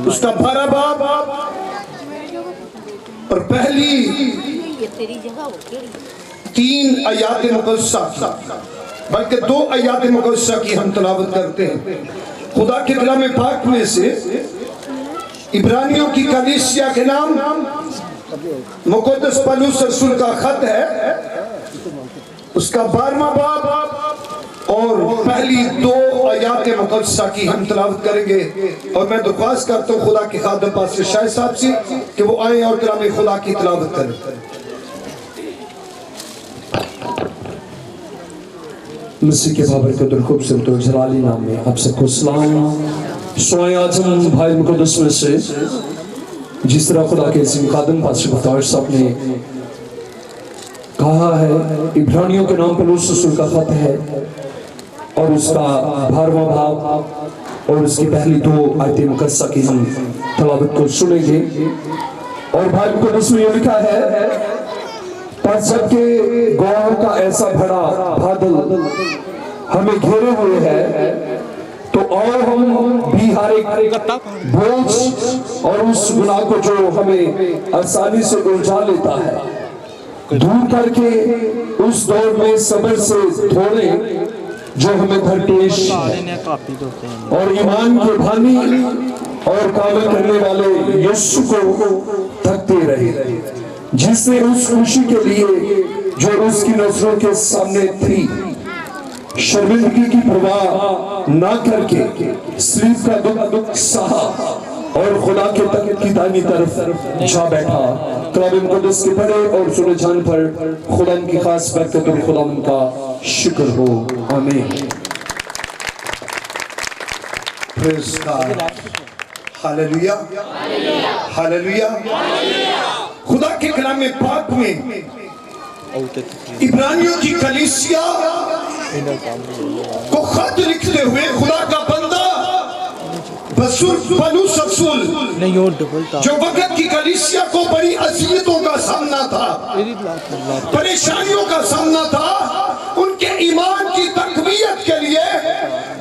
اس کا 12 باب اور پہلی 3 آیات مقدسہ بلکہ 2 آیات مقدسہ کی ہم تلاوت کرتے ہیں۔ خدا کے کلام پاک میں سے عبرانیوں کی کلیسیا کے نام مقدس پولس رسول کا خط ہے، اس کا 12واں باب اور پہلی 2 آیات مقدسہ کی ہم تلاوت کریں گے، اور میں درخواست کرتا ہوں خدا کے خادم پاسٹر شاہ صاحب سے کہ وہ آئیں اور کلام خدا کی تلاوت کریں۔ مسیح کے بابرکت اور خوبصورت اور جلالی نام میں آپ سب کو سلام۔ سوائے آج ہم بھائی مقدس میں سے جس طرح خدا کے عظیم خادم پاسٹر بختیار صاحب نے کہا ہے، عبرانیوں کے نام پولس رسول کا خط ہے اور اس کا 12واں باب اور اس کی پہلی 2 آیت مقدسہ کی ہم تلاوت کو سنیں گے۔ اور بھائی مقدس میں یہ لکھا ہے، پس جب کہ گواہوں کا ایسا بڑا بادل ہمیں گھیرے ہوئے ہے، تو اور ہم بھی ہر ایک بوجھ اور اس گناہ کو جو ہمیں آسانی سے الجھا لیتا ہے دور کر کے اس دور میں صبر سے دوڑیں جو ہمیں درپیش ہے، اور ایمان کے بانی اور کامل کرنے والے یسوع کو تھکتے رہے، جس نے اس خوشی کے لیے جو اس کی نظروں کے سامنے تھی شرمندگی کی پرواہ نہ کر کے صلیب کا دکھ سہا اور خدا کے تخت کی دائیں طرف جا بیٹھا۔ کلام مقدس کے پڑھے اور سنے جان پر خدا کی خاص برکت اور خدا ان کا شکر ہو، آمین۔ پریز گاڈ، ہاللویا ہاللویا۔ خدا کے کلام پاک میں عبرانیوں کی کلیسیا کو خط لکھتے ہوئے خدا کا بندہ پولس رسول جو وقت کی کلیسیا کو بڑی اذیتوں کا سامنا تھا، پریشانیوں کا سامنا تھا، ان کے ایمان کی تقویت کے لیے،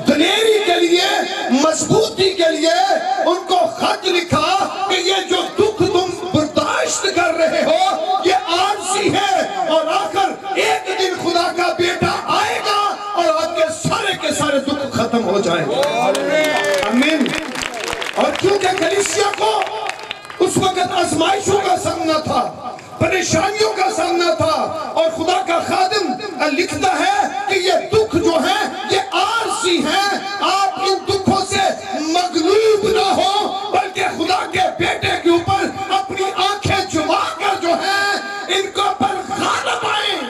دلیری کے لیے، مضبوطی کے لیے ان کو خط لکھا کہ یہ جو دکھ تم برداشت کر رہے ہو یہ عارضی ہے، اور آخر ایک دن خدا کا بیٹا آئے گا اور آپ کے سارے دکھ ختم ہو جائیں گے۔ آمین۔ اور کیونکہ کلیسیا کو اس وقت آزمائشوں کا سامنا تھا، پریشانیوں کا سامنا تھا، اور خدا کا خادم لکھتا ہے کہ یہ دکھ جو ہیں یہ عارضی ہیں، آپ ان دکھوں سے مغلوب نہ ہو بلکہ خدا کے بیٹے کے اوپر اپنی آنکھیں جما کر جو ہیں ان کو پر غالب آئیں،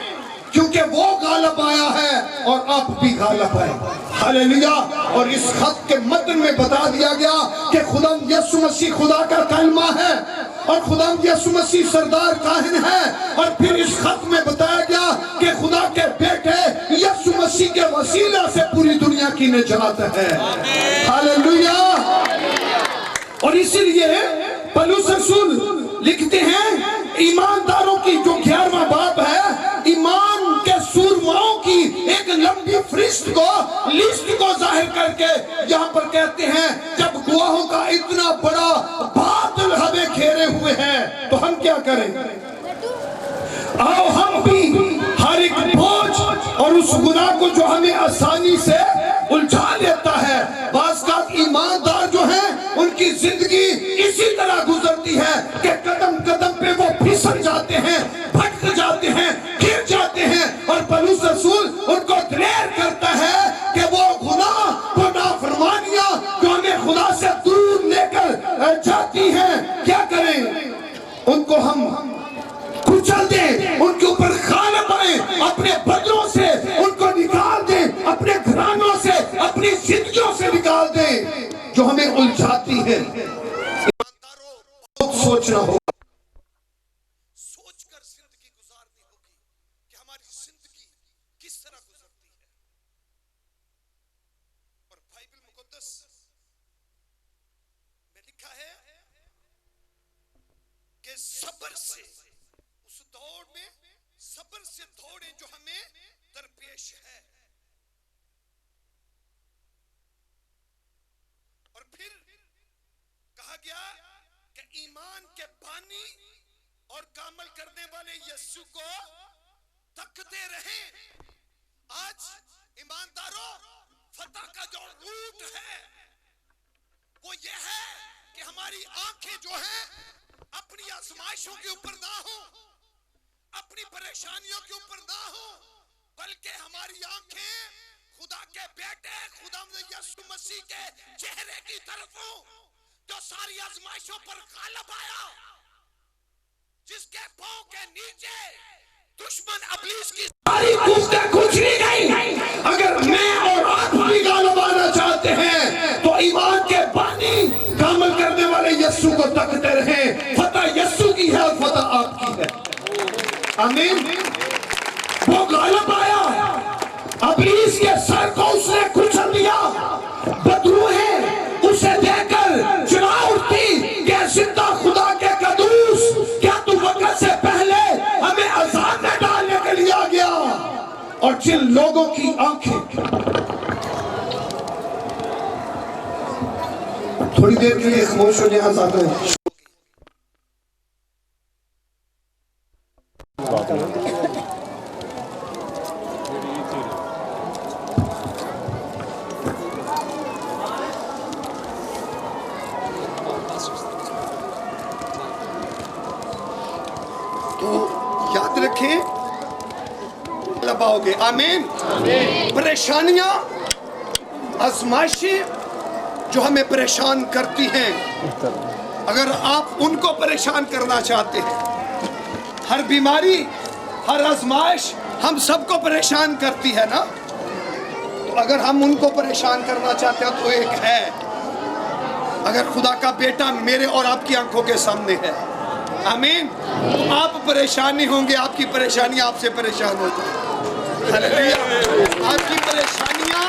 کیونکہ وہ غالب آیا ہے اور آپ بھی غالب آئیں۔ ہاللویا۔ اور اس خط کے متن میں بتا دیا گیا کہ خدا یسوع مسیح خدا کا کلمہ ہے اور خدا یسوع مسیح سردار کاہن ہے، اور پھر اس خط میں بتایا گیا کہ خدا کے بیٹے یسوع مسیح کے وسیلہ سے پوری دنیا کی نجات ہے۔ ہاللویا۔ اور اسی لیے پولس رسول لکھتے ہیں ایمانداروں کی جو 11واں باب ہے، ایمان کے سورماؤں کی ایک لمبی فہرست کو لسٹ کو ظاہر کر کے یہاں پر کہتے ہیں جب گواہوں کا اتنا بڑا بادل ہمیں گھیرے ہوئے ہیں تو ہم کیا کریں؟ آؤ ہم بھی ہر ایک بوجھ اور اس گناہ کو جو ہمیں آسانی سے الجھا لیتا ہے، بعض کا ایماندار جو ہیں ان کی زندگی اسی طرح گزرتی ہے کہ قدم قدم پہ وہ پھسل جاتے ہیں، بھٹک جاتے ہیں، گر جاتے ہیں، اور پولس رسول ان کو دلیر کرتا ہے کہ وہ گناہ وہ نافرمانیاں جو ہمیں خدا سے دور لے کر جاتی ہیں کیا کریں؟ ان کو ہم کچل دیں، ان کے اوپر غالب آئیں، اپنے بدلوں سے ان کو نکال دیں، اپنے گھرانوں سے اپنی زندگیوں سے نکال دیں جو ہمیں الجھاتی ہے۔ ایمانداروں بہت سوچنا ہوگا، سوچ کر زندگی گزارنی ہوگی کہ ہماری زندگی کس طرح گزرتی ہے۔ اور بائبل مقدس میں لکھا ہے کہ صبر سے اس دوڑ میں صبر سے دوڑیں جو ہمیں درپیش ہے، اور پھر کہا کہا گیا کہ ایمان کے بانی اور کامل کرنے والے یسوع کو تکتے رہیں۔ آج ایمانداروں، فتح کا جو روٹ ہے وہ یہ ہے کہ ہماری آنکھیں جو ہیں اپنی آزمائشوں کے اوپر نہ ہوں، اپنی پریشانیوں کے اوپر نہ ہوں، بلکہ ہماری آنکھیں خدا کے بیٹے خدا یسوع مسیح کے چہرے کی طرف ہوں، جو ساری آزمائشوں پر غالب آیا، جس کے پاؤں کے نیچے دشمن ابلیس کی ساری قوتیں کچلی گئی۔ اگر میں اور آپ بھی غالب آنا چاہتے ہیں تو ایمان کے بانی کامل کرنے والے یسوع کو تکتے رہیں۔ فتح یسوع کی ہے اور فتح آپ کی ہے۔ آمین۔ وہ غالب آیا، ابلیس کے سر کو اس نے کچل دیا، بدروہیں اسے دے کر چلا اٹھتی کہ زندہ خدا کے قدوس، کیا تو وقت سے پہلے ہمیں عذاب میں ڈالنے کے لیے آ گیا؟ اور جن لوگوں کی آنکھیں تھوڑی دیر کے لیے خاموش ہو جائیں آزاد ہیں۔ تو یاد رکھیں لباؤ گے۔ آمین۔ پریشانیاں، آزمائشیں جو ہمیں پریشان کرتی ہیں، اگر آپ ان کو پریشان کرنا چاہتے ہیں، ہر بیماری، ہر آزمائش ہم سب کو پریشان کرتی ہے نا، تو اگر ہم ان کو پریشان کرنا چاہتے ہیں تو ایک ہے، اگر خدا کا بیٹا میرے اور آپ کی آنکھوں کے سامنے ہے، آمین، تو آپ پریشانی ہوں گے، آپ کی پریشانیاں آپ سے پریشان ہو جائیں گی، ہلیلویہ، آپ کی پریشانیاں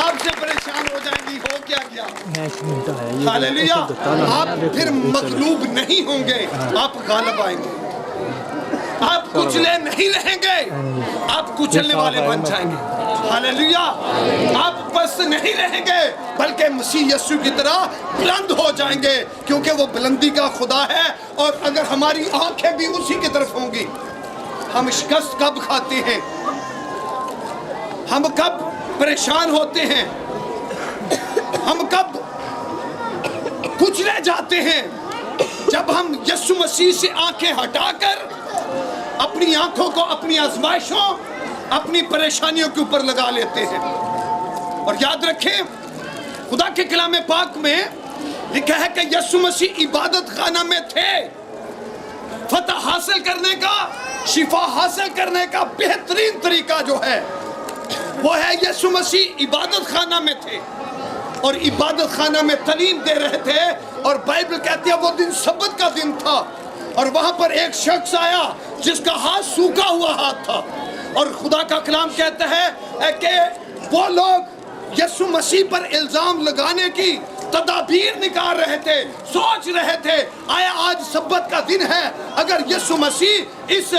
آپ سے پریشان ہو جائیں گی۔ ہو کیا گیا؟ ہلیلویہ، آپ پھر مغلوب نہیں ہوں گے، آپ غالب آئیں گے، آپ کچلے نہیں رہیں گے، آپ کچلنے والے بن جائیں گے۔ ہلیلویہ، آپ پست نہیں رہیں گے بلکہ مسیح یسوع کی طرح بلند ہو جائیں گے، کیونکہ وہ بلندی کا خدا ہے۔ اور اگر ہماری آنکھیں بھی اسی کی طرف ہوں گی، ہم شکست کب کھاتے ہیں، ہم کب پریشان ہوتے ہیں، ہم کب کچلے جاتے ہیں، جب ہم یسوع مسیح سے آنکھیں ہٹا کر اپنی آنکھوں کو اپنی آزمائشوں، اپنی پریشانیوں کے اوپر لگا لیتے ہیں۔ اور یاد رکھیں، خدا کے کلام پاک میں لکھا ہے کہ یسوع مسیح عبادت خانہ میں تھے۔ فتح حاصل کرنے کا، شفا حاصل کرنے کا بہترین طریقہ جو ہے وہ ہے یسوع مسیح عبادت خانہ میں تھے، اور عبادت خانہ میں تعلیم دے رہے تھے، اور بائبل کہتی ہے وہ دن سبت کا دن تھا، اور وہاں پر ایک شخص آیا جس کا ہاتھ سوکھا ہوا ہاتھ تھا، اور خدا کا کلام کہتا ہے کہ وہ لوگ یسوع مسیح پر الزام لگانے کی تدابیر نکال رہے تھے، سوچ رہے تھے آیا آج سبت کا دن ہے، اگر یسوع مسیح اس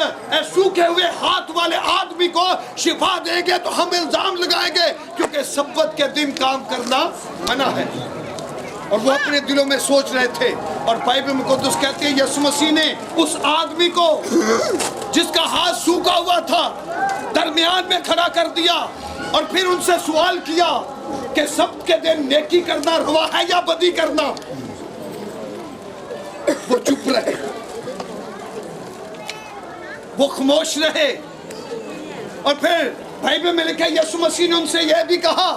سوکھے ہوئے ہاتھ والے آدمی کو شفا دیں گے تو ہم الزام لگائیں گے، کیونکہ سبت کے دن کام کرنا منع ہے۔ اور وہ اپنے دلوں میں سوچ رہے تھے، اور بائبل مقدس کہتے ہیں یسوع مسیح نے اس آدمی کو جس کا ہاتھ سوکھا ہوا تھا درمیان میں کھڑا کر دیا، اور پھر ان سے سوال کیا کہ سب کے دن نیکی کرنا روا ہے یا بدی کرنا؟ وہ چپ رہے، وہ خاموش رہے، اور پھر بائبل میں لکھا ہے یسوع مسیح نے ان سے یہ بھی کہا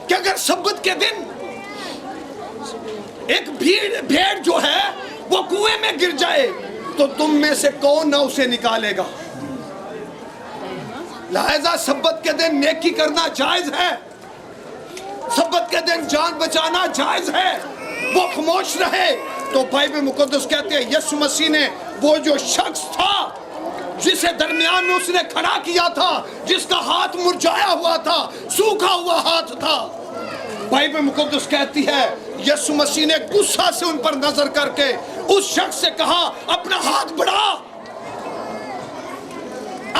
کہ اگر سبت کے دن ایک بھیڑ جو ہے وہ کنویں میں گر جائے تو تم میں سے کون نہ اسے نکالے گا؟ لہذا سبت کے دن نیکی کرنا جائز ہے، سبت کے دن جان بچانا جائز ہے۔ وہ خاموش رہے، تو بائبل مقدس کہتے ہیں یسوع مسیح نے وہ جو شخص تھا جسے درمیان میں اس نے کھڑا کیا تھا، جس کا ہاتھ مرجھایا ہوا تھا، سوکھا ہوا ہاتھ تھا، بائبل مقدس کہتی ہے یسوع مسیح نے غصہ سے ان پر نظر کر کے اس شخص سے کہا اپنا ہاتھ بڑھا۔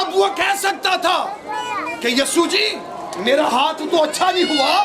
اب وہ کہہ سکتا تھا کہ یسوع جی میرا ہاتھ تو اچھا نہیں ہوا،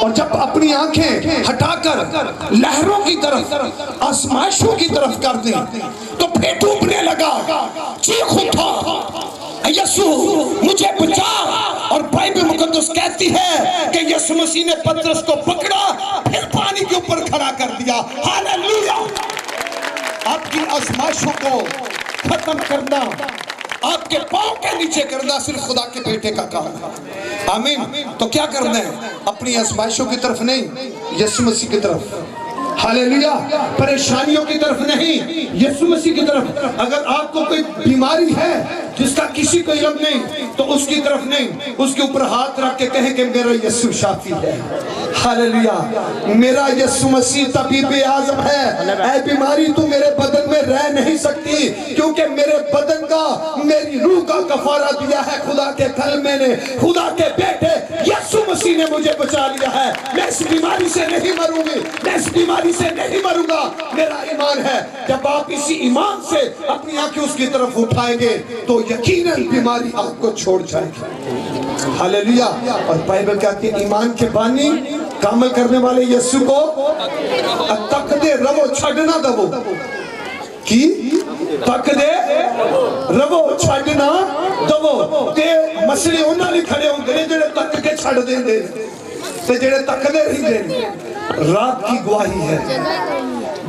اور جب اپنی آنکھیں ہٹا کر لہروں کی طرف آزمائشوں کی طرف کر دی تو پھر ڈوبنے لگا، چیخ اٹھا یسوع مجھے بچا۔ اور بائبل مقدس کہتی ہے کہ یسوع مسیح نے پترس کو پکڑا، پھر پانی کے اوپر کھڑا کر دیا۔ ہاللیلویہ! آپ کی آزمائشوں کو ختم کرنا، آپ کے پاؤں کے نیچے کرنا صرف خدا کے بیٹے کا کام ہے۔ آمین۔ تو کیا کرنا ہے؟ اپنی آزمائشوں کی طرف نہیں، یسوع مسیح کی طرف۔ ہاللیلویہ! پریشانیوں کی طرف نہیں، یسوع مسیح کی طرف۔ اگر آپ کو کوئی بیماری ہے جس کا کسی کو علم نہیں تو اس کی طرف نہیں، اس کے اوپر ہاتھ رکھ کے کہیں کہ میرا یسوع شافی ہے۔ ہاللیلویہ! میرا یسوع مسیح طبیب اعظم ہے۔ اے بیماری تو میرے بدن میں رہ نہیں سکتی، کیونکہ میرے بدن کا میری روح کا کفارہ دیا ہے خدا کے کلمے نے۔ خدا کے بیٹے یسوع مسیح نے مجھے بچا لیا ہے۔ میں اس بیماری سے نہیں مروں گی، میں اس بیماری سے نہیں مروں گا۔ میرا ایمان ہے جب آپ اسی ایمان سے اپنی آنکھیں اس کی طرف اٹھائیں گے تو یقیناً بیماری آپ کو چھوڑ جائے گی۔ ہاللیلویہ! اور بائبل کہتی ہے ایمان کے بانی کامل کرنے والے یسوع کو تک دے رو چھڑنا دو کی تک دے رو چھڑنا دو تے مسئلے انہاں نہیں کھڑے ہوں گے جڑے تک کے چھڑ دیں دے تے جڑے تک دے رہی دیں۔ رات کی گواہی ہے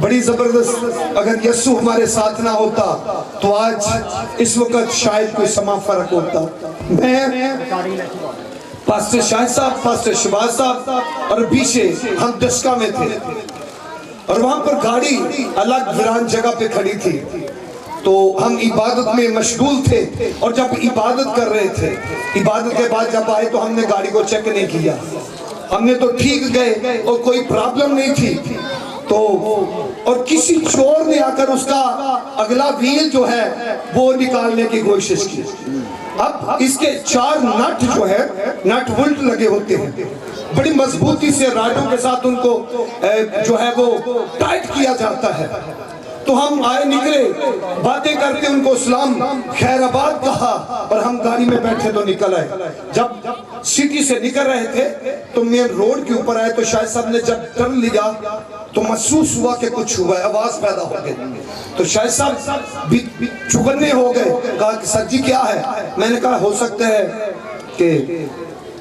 بڑی زبردست۔ اگر یسوع ہمارے ساتھ نہ ہوتا تو آج اس وقت شاید کوئی سما فرق ہوتا۔ میں پاسٹر شاہد صاحب، پاسٹر شباز صاحب اور پیچھے ہم دسکا میں تھے اور وہاں پر گاڑی الگ ویران جگہ پہ کھڑی تھی، تو ہم عبادت میں مشغول تھے اور جب عبادت کر رہے تھے، عبادت کے بعد جب آئے تو ہم نے گاڑی کو چیک نہیں کیا، ہم نے تو ٹھیک گئے اور کوئی پرابلم نہیں تھی، تو اور کسی چور نے آ کر اس کا اگلا ویل جو ہے وہ نکالنے کی کوشش کی۔ اب اس کے 4 نٹ جو ہے نٹ ولٹ لگے ہوتے ہیں، بڑی مضبوطی سے راڈوں کے ساتھ ان کو جو ہے وہ ٹائٹ کیا جاتا ہے۔ تو ہم آئے نکلے باتیں کرتے ان کو اسلام خیر آباد کہا اور ہم گاڑی میں بیٹھے تو نکل آئے۔ جب سٹی سے نکل رہے تھے تو مین روڈ کے اوپر آئے تو شاہد صاحب نے جب ٹرن لیا تو محسوس ہوا کہ کچھ ہوا ہے، آواز پیدا ہو گئی۔ تو شاہد صاحب چگنے ہو گئے، کہا کہ سر جی کیا ہے؟ میں نے کہا ہو سکتا ہے کہ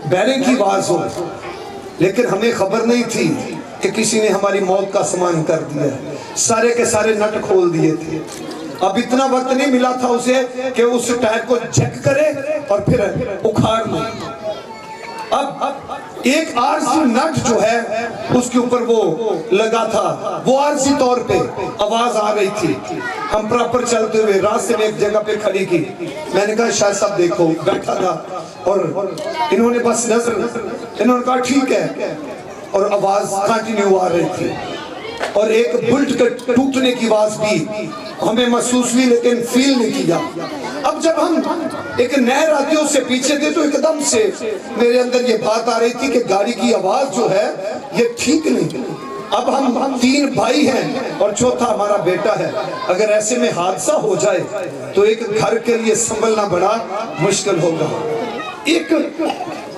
بیرنگ کی آواز ہو، لیکن ہمیں خبر نہیں تھی کہ کسی نے ہماری موت کا سامان کر دیا ہے۔ سارے کے سارے نٹ کھول دیے تھے۔ اب اتنا وقت نہیں ملا تھا اسے کہ اس ٹائر کو چیک کرے اور پھر اکھاڑ لے۔ اب ایک عارضی نٹ جو ہے اس کے اوپر وہ لگا تھا، وہ عارضی طور پہ آواز آ رہی تھی۔ ہم پراپر چلتے ہوئے راستے میں ایک جگہ پہ کھڑی کی، میں نے کہا شاہد صاحب دیکھو، بیٹھا تھا اور انہوں نے بس نظر، انہوں نے کہا ٹھیک ہے، اور آواز کنٹینیو آ رہی تھی اور ایک بلٹ کے ٹوٹنے کی آواز بھی ہمیں محسوس ہوئی لیکن فیل نہیں کیا۔ اب جب ہم ایک نہر آتی ہے اس سے پیچھے تھے تو ایک دم سے میرے اندر یہ بات آ رہی تھی کہ گاڑی کی آواز جو ہے یہ ٹھیک نہیں۔ اب ہم 3 بھائی ہیں اور چوتھا ہمارا بیٹا ہے، اگر ایسے میں حادثہ ہو جائے تو ایک گھر کے لیے سنبھلنا بڑا مشکل ہوگا۔ ایک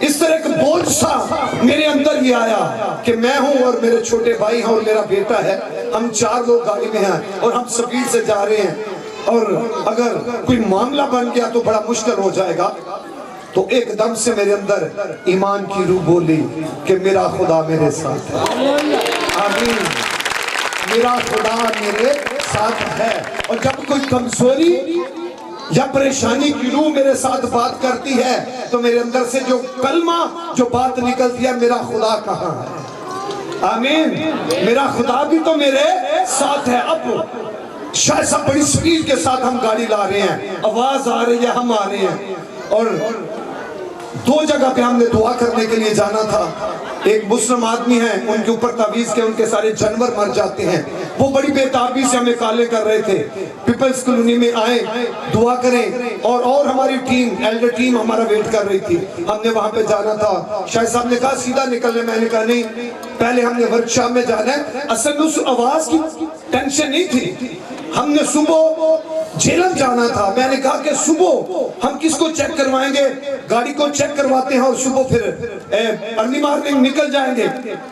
اس طرح ایک بوجھ سا میرے اندر یہ آیا کہ میں ہوں اور میرے چھوٹے بھائی ہیں اور میرا بیٹا ہے، ہم 4 لوگ گاڑی میں ہیں اور ہم سپیڈ سے جا رہے ہیں اور اگر کوئی معاملہ بن گیا تو بڑا مشکل ہو جائے گا۔ تو ایک دم سے میرے اندر ایمان کی روح بولی کہ میرا خدا میرے ساتھ ہے۔ آمین، میرا خدا میرے ساتھ ہے۔ اور جب کوئی کمزوری یا پریشانی کی روح میرے ساتھ بات کرتی ہے تو میرے اندر سے جو کلمہ جو بات نکلتی ہے، میرا خدا کہاں ہے؟ آمین، میرا خدا بھی تو میرے ساتھ ہے۔ اب شاید سب بڑی سپیڈ کے ساتھ ہم گاڑی لا رہے ہیں، آواز آ رہی ہے، ہم آ رہے ہیں اور 2 جگہ پہ ہم نے دعا کرنے کے لیے جانا تھا۔ ایک مسلم آدمی ہیں، ان کے اوپر تعویذ کے ان کے سارے جانور مر جاتے ہیں، وہ بڑی بے تابی سے ہمیں کالے کر رہے تھے۔ پیپلز کالونی میں آئیں، دعا کریں، اور ہماری ٹیم ایلڈر ٹیم ہمارا ویٹ کر رہی تھی۔ ہم نے وہاں پہ جانا تھا، شاہد صاحب نے کہا سیدھا نکلنے، میں نے کہا نہیں، پہلے ہم نے ورکشاپ میں جانا ہے۔ اصل میں اس آواز کی ٹینشن نہیں تھی، ہم نے صبح جیلم جانا تھا۔ میں نے کہا کہ صبح ہم کس کو چیک کروائیں گے؟ گاڑی کو چیک کرواتے ہیں اور صبح پھر ارلی مارننگ نکل جائیں گے.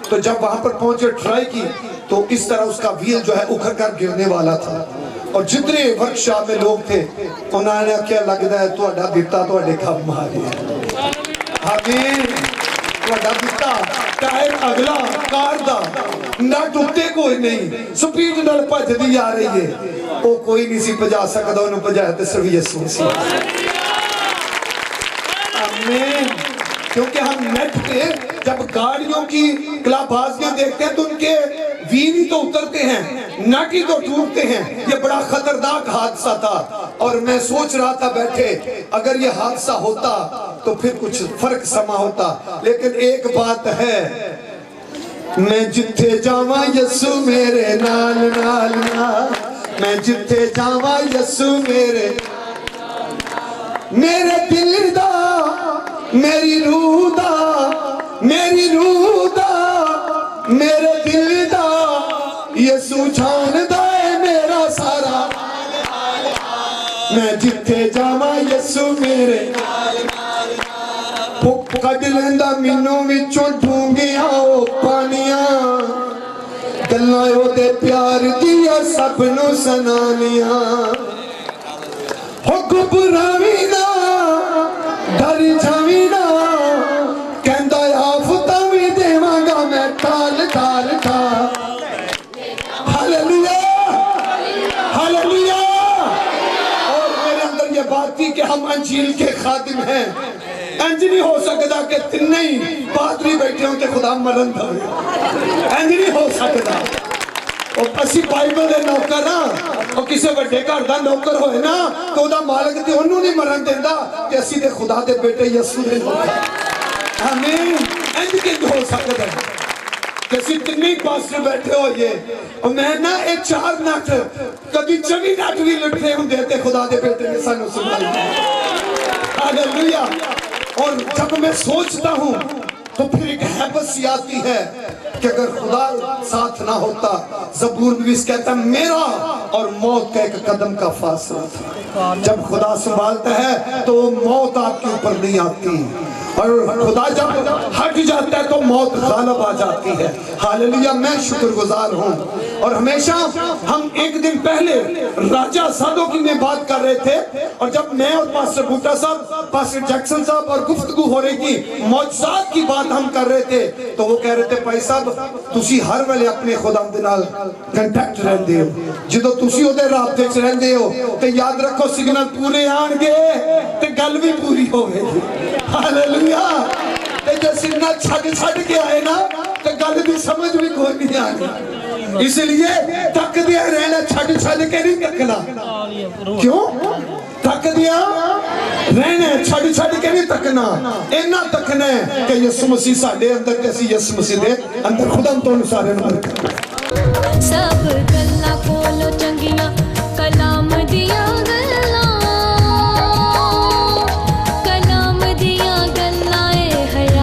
تو جب وہاں پر پہنچے ٹرائی کی تو اس طرح اس کا ویل جو ہے اکھڑ کر گرنے والا تھا. اور جتنے ورکشاپ میں لوگ تھے انہوں نے کیا لگتا ہے تو دیتا تو کم ماری آمین. تو دیتا ٹائر اگلا کار دا نہ ٹوٹے کوئی نہیں, سپیڈ نال پج دی آ رہی ہے, وہ کوئی نہیں سی پجا سکتا, انہوں پجایا تے صرف یسوع سی. آمین. کیونکہ ہم نیٹ پہ جب گاڑیوں کی کلاب بازیاں دیکھتے ہیں تو ان کے ویل تو اترتے ہیں, نٹ ہی تو ٹوٹتے ہیں. یہ بڑا خطرناک حادثہ تھا اور میں سوچ رہا تھا بیٹھے اگر یہ حادثہ ہوتا تو پھر کچھ فرق سما ہوتا. لیکن ایک بات ہے, میں جتھے جاواں یسوع میرے نال نال نال, میں جتھے جاواں یسوع میرے دل دا میری روح دا میری روح دا میرے دل دا یسوع جاندا ہے میرا سارا. میں جتھے جاواں یسوع میرے کڈ لیندا مینوں وچوں ڈھونگیاں او پانیاں, گلاں او دے پیار دیاں سب نوں سنانیاں. ہو گھبراویں نہ ڈر جاویں نہ, کہندا آفتاں وی دیواں گا میں ٹال ٹال ٹال. Hallelujah hallelujah. اور میرے اندر یہ بات تھی کہ ہم انجیل کے خادم ہیں. انج نہیں ہو سکتا کہ تنہیں پادری بیٹھے ہوں کہ خدا مرن دھوے, انج نہیں ہو سکتا. اور اسی بائبل دے نوکر ہاں, اور کسی بڑے گھر دا نوکر ہوئے نا تو دا مالک تے انہوں نہیں مرن دیندا کہ اسی دے خدا دے بیٹے یسوع دے نوکر. آمین. انج کنج ہو سکتا ہے کہ اسی تنہیں پاسٹر بیٹھے ہوئے اور میں نا ایک 4 نٹ کبھی 24 نٹ بھی لٹھے ہوں دیتے خدا دے بیٹے نے سانو سنائی. ہاللویا. اور جب میں سوچتا ہوں تو پھر ایک حیبت سی آتی ہے کہ اگر خدا ساتھ نہ ہوتا, زبور نویس کہتا ہے میرا اور موت کا ایک قدم کا فاصلہ تھا. جب خدا سنبھالتا ہے تو موت آپ کے اوپر نہیں آتی, اور خدا جب ہٹ جاتا ہے تو موت غالب آ جاتی ہے. ہاللویا. میں شکر گزار ہوں. اور ہمیشہ ہم ایک دن پہلے راجہ سادوکی میں بات کر رہے تھے, اور جب میں اور پاسٹر بھوٹا صاحب, پاسٹر جیکسن صاحب اور گفتگو ہو رہی تھی, معجزات کی بات ہم کر رہے تھے, تو وہ کہہ رہے تھے بھائی صاحب تسی ہر ویلے اپنے خدا دے نال کنٹیکٹ رہندے ہو, جدوں تسی اودے رابطے وچ رہندے ہو تے یاد رکھو سگنل پورے آن گے تے گل بھی پوری ہوے گی. ہاللویا. تے جے سگنل چھڈ کے آئے نا تے گل دی سمجھ بھی کوئی نہیں آنی. اس لیے تک دیا رہنا چھڈ کے نہیں تکنا. کیوں تک دیا رہنا چھڈ کے نہیں تکنا, اینا تکنا ہے کہ یسوع مسیح ساڈے اندر تے اسی یسوع مسیح دے اندر خدا تو سارے نوں. سب گلاں